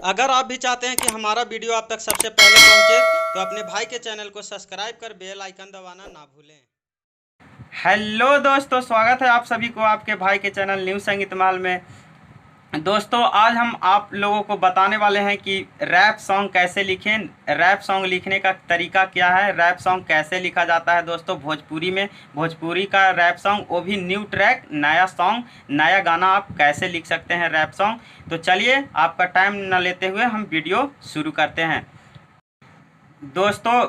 अगर आप भी चाहते हैं कि हमारा वीडियो आप तक सबसे पहले पहुंचे तो अपने भाई के चैनल को सब्सक्राइब कर बेल आइकन दबाना ना भूलें। हेलो दोस्तों, स्वागत है आप सभी को आपके भाई के चैनल न्यू संगीत महल में। दोस्तों, आज हम आप लोगों को बताने वाले हैं कि रैप सॉन्ग कैसे लिखें, रैप सॉन्ग लिखने का तरीका क्या है, रैप सॉन्ग कैसे लिखा जाता है। दोस्तों, भोजपुरी में भोजपुरी का रैप सॉन्ग, वो भी न्यू ट्रैक, नया सॉन्ग, नया गाना आप कैसे लिख सकते हैं रैप सॉन्ग। तो चलिए, आपका टाइम न लेते हुए हम वीडियो शुरू करते हैं। दोस्तों,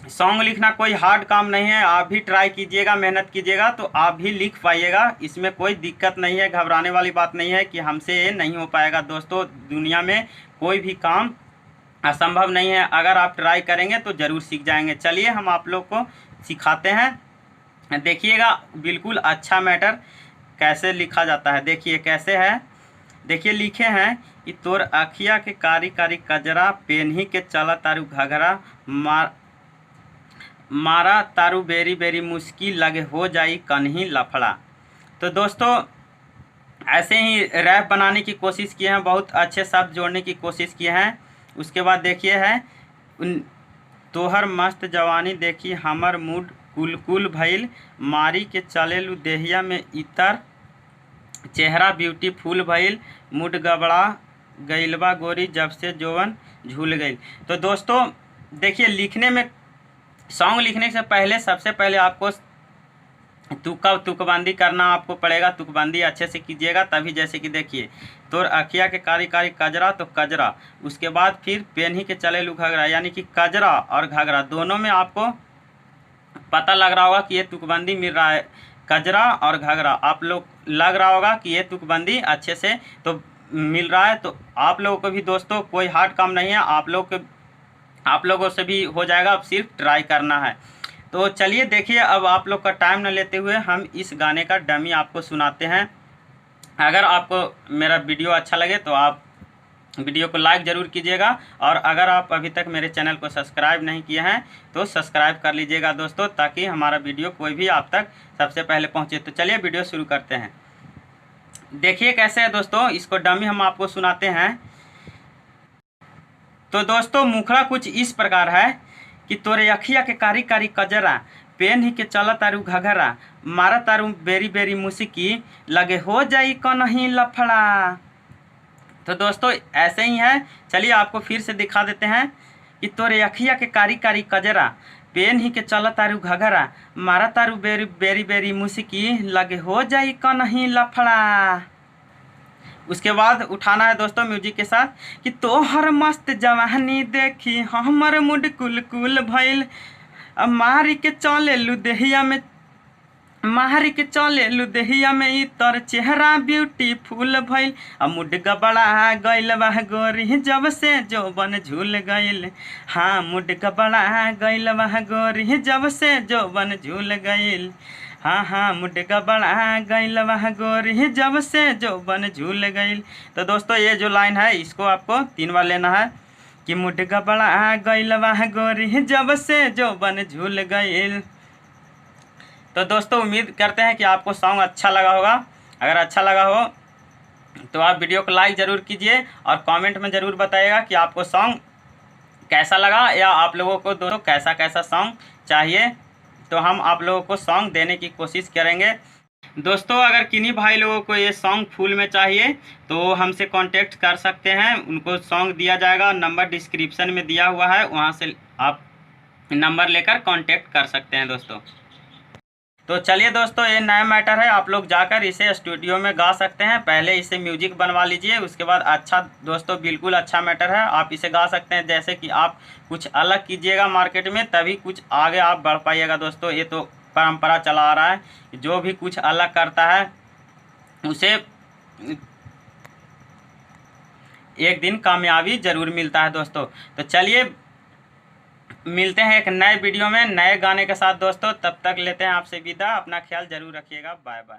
सॉन्ग लिखना कोई हार्ड काम नहीं है। आप भी ट्राई कीजिएगा, मेहनत कीजिएगा तो आप भी लिख पाइएगा। इसमें कोई दिक्कत नहीं है, घबराने वाली बात नहीं है कि हमसे ये नहीं हो पाएगा। दोस्तों, दुनिया में कोई भी काम असंभव नहीं है। अगर आप ट्राई करेंगे तो ज़रूर सीख जाएंगे। चलिए, हम आप लोग को सिखाते हैं। देखिएगा, बिल्कुल अच्छा मैटर कैसे लिखा जाता है। देखिए कैसे है, देखिए लिखे हैं कि तोर अखिया के कारी कारी कजरा, पेन्ही के चला तारू घघरा, मारा तारू बेरी बेरी मुश्किल, लगे हो जाई कन्ही लफड़ा। तो दोस्तों, ऐसे ही रैप बनाने की कोशिश किए हैं, बहुत अच्छे शब्द जोड़ने की कोशिश किए हैं। उसके बाद देखिए है, तोहर मस्त जवानी देखी हमर मूड कुल कुल भइल, मारी के चले लू देहिया में इतर, चेहरा ब्यूटीफुल भइल, मूड गबड़ा गइलबा गोरी जब से जोवन झूल गई। तो दोस्तों देखिए, लिखने में, सॉन्ग लिखने से पहले सबसे पहले आपको तुकबंदी करना आपको पड़ेगा। तुकबंदी अच्छे से कीजिएगा, तभी जैसे कि देखिए, तोर अखिया के कारी कारी कजरा, तो कजरा, उसके बाद फिर पेन्ही के चले लू घघरा, यानी कि कजरा और घघरा दोनों में आपको पता लग रहा होगा कि ये तुकबंदी मिल रहा है। कजरा और घघरा आप लोग लग रहा होगा कि ये तुकबंदी अच्छे से तो मिल रहा है। तो आप लोगों को भी दोस्तों कोई हार्ड काम नहीं है, आप लोगों से भी हो जाएगा, अब सिर्फ ट्राई करना है। तो चलिए देखिए, अब आप लोग का टाइम न लेते हुए हम इस गाने का डमी आपको सुनाते हैं। अगर आपको मेरा वीडियो अच्छा लगे तो आप वीडियो को लाइक ज़रूर कीजिएगा, और अगर आप अभी तक मेरे चैनल को सब्सक्राइब नहीं किए हैं तो सब्सक्राइब कर लीजिएगा दोस्तों, ताकि हमारा वीडियो कोई भी आप तक सबसे पहले पहुँचे। तो चलिए वीडियो शुरू करते हैं। देखिए कैसे है दोस्तों, इसको डमी हम आपको सुनाते हैं। तो दोस्तों, मुखड़ा कुछ इस प्रकार है कि तोरे अखिया के कारी कारी कजरा, पेन ही के चला तारू घघरा, मारा तारू बेरी बेरी मुसिकी, लगे हो जाई कन्ही लफड़ा। तो दोस्तों ऐसे ही है। चलिए आपको फिर से दिखा देते हैं कि तोरे अखिया के कारी कारी कजरा, पेन ही के चला तारू घघरा, मारा तारू बेरी बेरी बेरी मुसिकी, लगे हो जाई कन्ही लफड़ा। उसके बाद उठाना है दोस्तों म्यूजिक के साथ कि तोहर मस्त जवानी देखी हमर मूड कुल कुल भइल, मारी के चले लू देहिया में, मारी के चले लू देहिया में इतर, चेहरा ब्यूटीफुल भइल, मूड गबड़ा गइल बा गोरी जब से जोबन झूल गइल। हाँ, मूड गबड़ा गइल बा गोरी जब से जोबन झूल गइल। हाँ हाँ, मूड गबड़ा गइल बा गोरी जब से जोबन झूल गइल। तो दोस्तों, ये जो लाइन है इसको आपको 3 बार लेना है कि मूड गबड़ा गइल बा गोरी जब से जोबन झूल गइल। तो दोस्तों, उम्मीद करते हैं कि आपको सॉन्ग अच्छा लगा होगा। अगर अच्छा लगा हो तो आप वीडियो को लाइक ज़रूर कीजिए, और कमेंट में ज़रूर बताइएगा कि आपको सॉन्ग कैसा लगा, या आप लोगों को दोस्तों कैसा कैसा सॉन्ग चाहिए, तो हम आप लोगों को सॉन्ग देने की कोशिश करेंगे। दोस्तों, अगर किन्हीं भाई लोगों को ये सॉन्ग फुल में चाहिए तो हमसे कांटेक्ट कर सकते हैं, उनको सॉन्ग दिया जाएगा। नंबर डिस्क्रिप्शन में दिया हुआ है, वहाँ से आप नंबर लेकर कांटेक्ट कर सकते हैं दोस्तों। तो चलिए दोस्तों, ये नया मैटर है, आप लोग जाकर इसे स्टूडियो में गा सकते हैं। पहले इसे म्यूजिक बनवा लीजिए, उसके बाद अच्छा दोस्तों, बिल्कुल अच्छा मैटर है, आप इसे गा सकते हैं। जैसे कि आप कुछ अलग कीजिएगा मार्केट में, तभी कुछ आगे आप बढ़ पाइएगा दोस्तों। ये तो परंपरा चला आ रहा है, जो भी कुछ अलग करता है उसे एक दिन कामयाबी ज़रूर मिलता है दोस्तों। तो चलिए मिलते हैं एक नए वीडियो में नए गाने के साथ दोस्तों। तब तक लेते हैं आपसे विदा। अपना ख्याल ज़रूर रखिएगा। Bye bye.